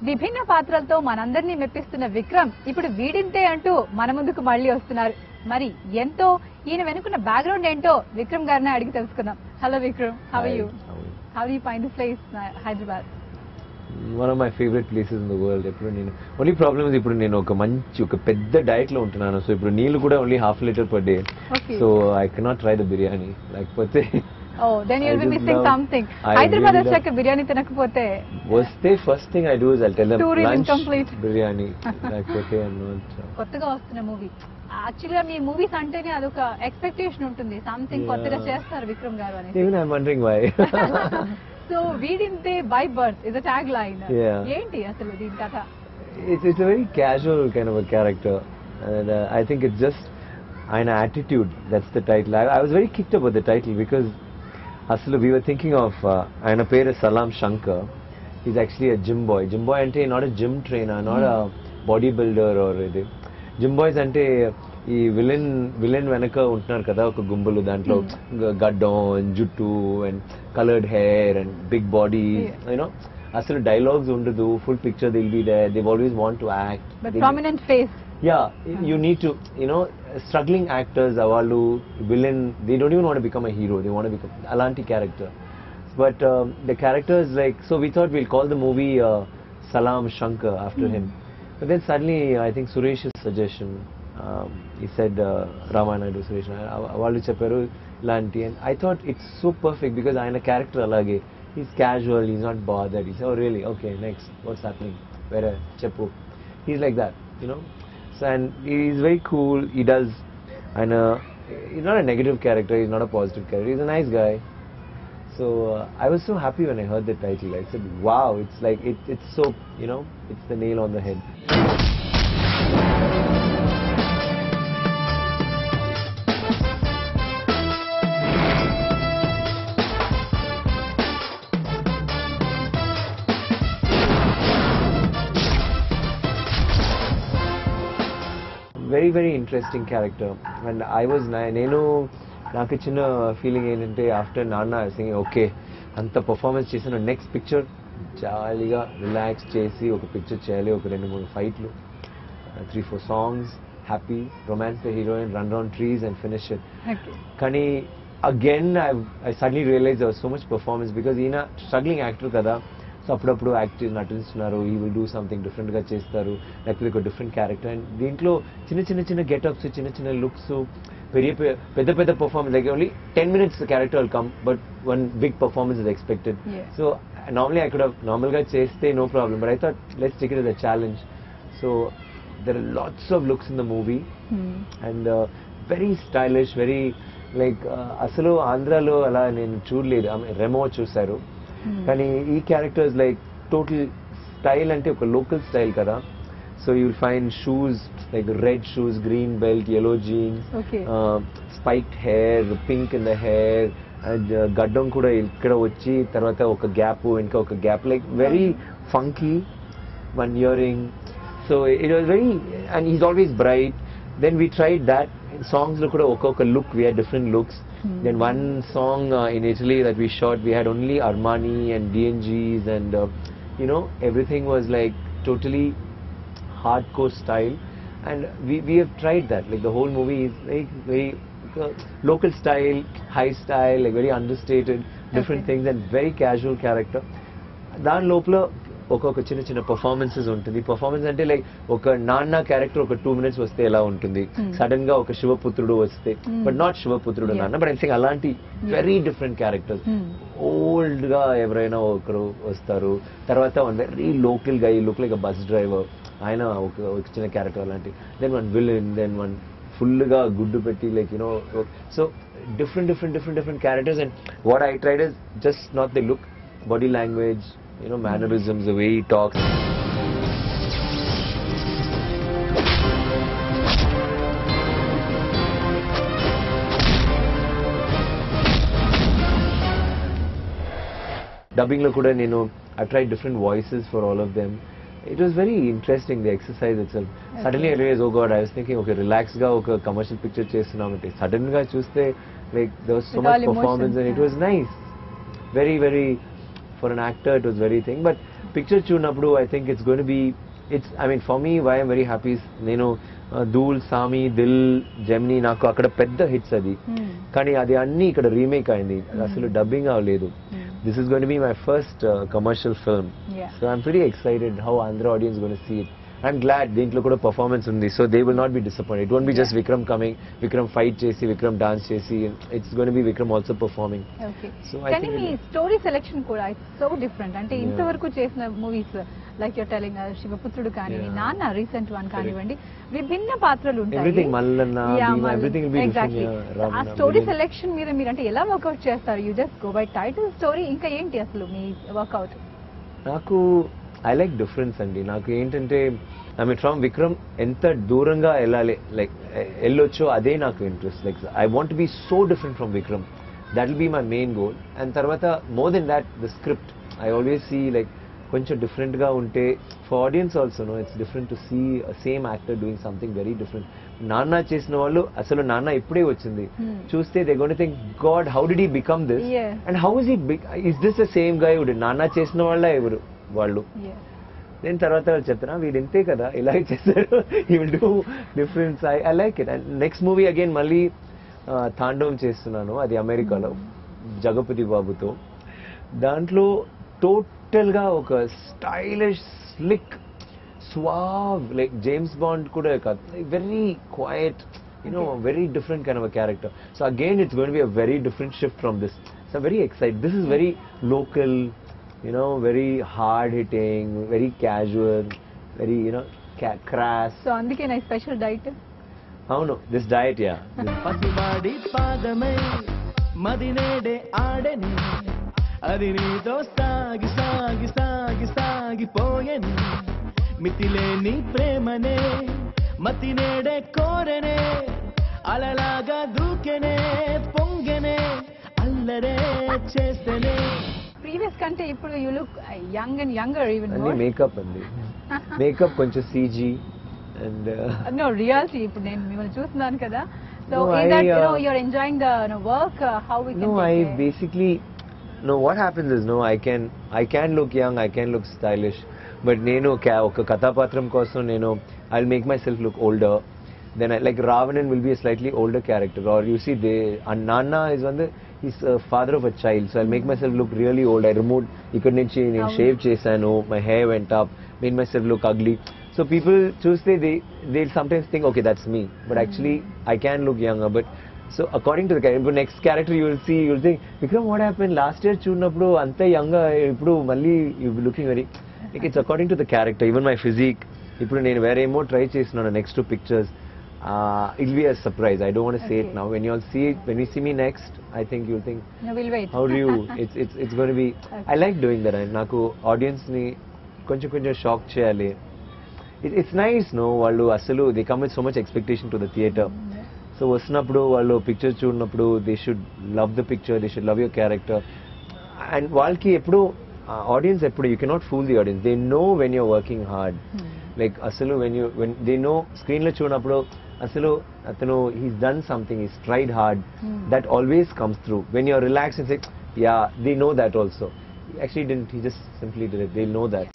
విభిన్న పాత్రలతో మనందరినీ మెప్పిస్తున్న విక్రమ్ ఇప్పుడు వీడింతే అంటూ మన ముందుకు మళ్ళీ వస్తున్నారు. మరి ఎంతో ఈయన వెనుకున్న బ్యాక్గ్రౌండ్ ఏంటో విక్రమ్ గారిని అడిగి తెలుసుకుందాం. Hello Vikram, how are you? How do you find this place, Hyderabad? One of my favorite places in the world. Only problem is ఇప్పుడు నేను ఒక పెద్ద డైట్ లో ఉంటున్నాను. సో ఇప్పుడు నీళ్ళు కూడా only half liter per day. Okay. So I cannot try the biryani. లేకపోతే Oh, then you'll be missing something. Hyderabad వచ్చాక బిర్యానీ తినకపోతే వస్తే first thing I do is I'll tell them Story lunch incomplete. biryani. లేకపోతే I'm not. కొత్తగా వస్తున్న movie. యాక్చువల్గా మీ movies అంటేనే అదొక ఎక్స్పెక్టేషన్ ఉంటుంది, సంథింగ్ కొత్తగా చేస్తారు విక్రమ్ గారు అని. Even I'm wondering why. So వీడింతే by birth is a tag line. Yeah. ఏంటి అసలు దీని కథ? It's a very casual kind of a character, and I think it's just an attitude. That's the title. I was very kicked about the title because asalu we were thinking of ఆయన పేరు Salam Shankar. He's actually a gym boy. Gym boy అంటే not a gym trainer, not a bodybuilder or ఇది. Gym boys అంటే ఈ villain వెనక ఉంటున్నారు కదా ఒక గుంపులు, దాంట్లో గడ్డం, జుట్టు and coloured hair and big body, you know అసలు డైలాగ్స్ ఉండదు, full picture will be there, they always want to act, prominent face. Ya, you need to you know struggling actors వాళ్ళు villain, they don't even want to become a hero, they want to become అలాంటి character. But the characters like, so we thought we'll call the movie Salam Shankar after him. But then suddenly, I think Suresh's suggestion, he said, Ramanadu Suresh, వాళ్ళు చెప్పారు ఇలాంటి, and I thought it's so perfect because ఆయన character అలాగే, he's casual, he's not bothered, he said, oh really, okay, next, what's happening, where చెప్పు, he's like that, you know. So, and he's very cool, he does, and he's not a negative character, he's not a positive character, he's a nice guy. So I was so happy when I heard the title. I said, wow, it's like, it's so, you know, it's the nail on the head. Very, very interesting character. And I was, నాకు చిన్న feeling ఏంటంటే after నాన్న singing, okay అంత performance చేసిన next picture జాలీగా relax చేసి ఒక picture చేయాలి, ఒక 2-3 ఫైట్లు, 3-4 songs, happy romance the heroine, run round trees and finish it. కానీ again I suddenly realise there was so much performance because ఈయన స్ట్రగ్లింగ్ యాక్టర్ కదా. సో అప్పుడప్పుడు నటిస్తున్నారు, ఈ విల్ డూ సంథింగ్ డిఫరెంట్గా చేస్తారు, లేకపోతే ఒక డిఫరెంట్ క్యారెక్టర్. అండ్ దీంట్లో చిన్న గెటప్స్, చిన్న లుక్స్, పెద్ద performance, like only 10 minutes the character will come, but one big performance is expected. So normally I could have normalగా చేస్తే no problem, but I thought let's take it as a challenge. So there are lots of looks in the movie, and very stylish, very like అసలు ఆంధ్రాలో అలా నేను చూడలేదు, రెమో చూసారు, కానీ ఈ characters like total style అంటే ఒక లోకల్ స్టైల్ కదా. So you will find shoes like red shoes, green belt, yellow jeans, spiked hair, pink in the hair, and gaddam kuda ikkada vachi tarvata oka gap inka oka gap, like very funky, one earring. So it was very, and he's always bright. Then we tried that songs lo kuda oka look, we had different looks. Then one song in Italy that we shot, we had only Armani and D&Gs, and you know, everything was like totally hardcore style, and we have tried that. Like the whole movie is like very local style, high style, like very understated, different things, and very casual character. దాని లోపల ఒక చిన్న performances ఉంటుంది. Performance అంటే like ఒక నాన్న character ఒక 2 minutes వస్తే ఎలా ఉంటుంది, సడన్ గా ఒక శివపుత్రుడు వస్తే, but not Sivaputrudu Nanna, but I అలాంటి వెరీ డిఫరెంట్ క్యారెక్టర్స్. ఓల్డ్ గా ఎవరైనా ఒకరు వస్తారు, తర్వాత వన్ వెరీ లోకల్ గా, లుక్ లైక్ బస్ డ్రైవర్, ఆయన ఒక చిన్న క్యారెక్టర్ అలాంటి. Then one villain, then one full గా గుడ్డు పెట్టి, like you know. So different characters, and what I tried is just not the look, body language, you know, mannerisms, the way he talks. Dubbing lo kuda nenu I tried different voices for all of them. It was very interesting, the exercise itself. Suddenly I realized, oh God, I was thinking, okay, relax ga oka commercial picture chestunnamante, sudden ga chuste like there was so much performance, and it was nice, very, very, for an actor it was very thing. But picture చూడనప్పుడు I think it's going be it's I mean for me why I'm very happy. నేను ధూల్, సామి, Dil, Gemini నాకు అక్కడ పెద్ద hits అది, కానీ అది అన్ని ఇక్కడ రీమేక్ అయింది, అసలు డబ్బింగ్ అవ్వలేదు. This is going be my first commercial film. So I'm very excited how Andhra audience going see it. I'm glad దీంట్లో కూడా పర్ఫార్మెన్స్ ఉంది, so they will not be disappointed. It won't be just Vikram coming, Vikram fight చేసి, Vikram dance చేసి. It's going to be Vikram also performing. Okay. So I కానీ మీ story selection కూడా it's so different. అంటే ఇంతవరకు చేసిన movies like your telling Sivaputrudu కానీ, Nanna recent one కానివ్వండి, విభిన్న పాత్రలు ఉంటాయి. Everything Mallanna, everything will be exactly. ఆ స్టోరీ సెలెక్షన్ మీద మీరు అంటే ఎలా వర్కౌట్ చేస్తారు? You just go by title story, ఇంకా ఏంటి అసలు మీ వర్కౌట్? నాకు ఐ లైక్ డిఫరెన్స్ అండి. నాకు ఏంటంటే ఐ మీన్ ఫ్రమ్ విక్రమ్ ఎంత దూరంగా వెళ్ళాలి, లైక్ వెళ్ళొచ్చో అదే నాకు interest. Like I want be so different from Vikram, that will be my main goal. And తర్వాత more then that the script I always see like కొంచెం డిఫరెంట్గా ఉంటే for audience also know it's different to see same actor doing something very different. నాన్న చేసిన వాళ్ళు అసలు నాన్న ఇప్పుడే వచ్చింది చూస్తే they going to think god how did he become this and how is he is this the same guy would Nanna చేసిన వాళ్ళ ఎవరు వాళ్ళు. నేను తర్వాత చెప్తున్నా వీడు ఇంతే కదా ఇలా చేశారు, he will do difference. I like it. And next movie again మళ్ళీ తాండవం చేస్తున్నాను, అది అమెరికాలో జగపతి బాబుతో. దాంట్లో టోటల్గా ఒక stylish slick suave like James Bond కూడా కాదు, very quiet, very different kind of a character. So again it's going to be a very different shift from this. So I'm very excited. This is very local, very hard hitting, very casual, very crass. So అందుకే నా special diet. అవును, this diet, yeah. పసివాడి పాదమై మదినేడే ఆడని, అది నీతో సాగి సాగి సాగి సాగిపోయని, మితిలేని ప్రేమనే మతినేడే కోరనే, అలలాగా దూకెనే పొంగెనే అల్లరే చేస్తేనే. ప్రీవియస్ కంటే ఇప్పుడు you look young and younger even more. అన్ని మేకప్ అండి, మేకప్ కొంచెం సీజీ అండ్ నో రియాలిటీ. ఇప్పుడు నేను మిమ్మల్ని చూస్తున్నాను కదా, so is that you are enjoying the work, how we can. No, I basically what happens is I can look young, I can look stylish, but నేను ఒక కథాపాత్రం కోసం నేను I'll make myself look older. Then like Ravanan will be a slightly older character, or you see and Nana is he's a father of a child, so I'll make myself look really old. I removed ikkad nunchi nenu shave chesanu, my hair went up, made myself look ugly. So people Tuesday they'll sometimes think okay that's me, but actually I can look younger. But so according to the character, next character you'll think Vikram what happened last year chudnappudu anta younger, ippudu malli you'll be looking very like it's according to the character. Even my physique ippudu nenu vere emo try chestunnanu next two pictures. It'll be a surprise. I don't want to say it now. When you all see it, when you see me next, I think you'll think, no, we'll wait. How do you? It's going to be. Okay. I like doing that. Naku audience ni konచెం shock cheyali. It's nice, no? Vallu asalu they come with so much expectation to the theatre. So vasnappudu vallu picture chudnappudu they should love the picture. They should love your character. And వాళ్ళకి ఎప్పుడు audience ఎప్పుడు you cannot fool the audience. They know when you're working hard. Like asalu when they know screen lo chudnappudu అసలు అతను he's done something, he's tried hard. That always comes through when you're relaxed and say yeah they know that also. He actually didn't, he just simply did it. They'll know that.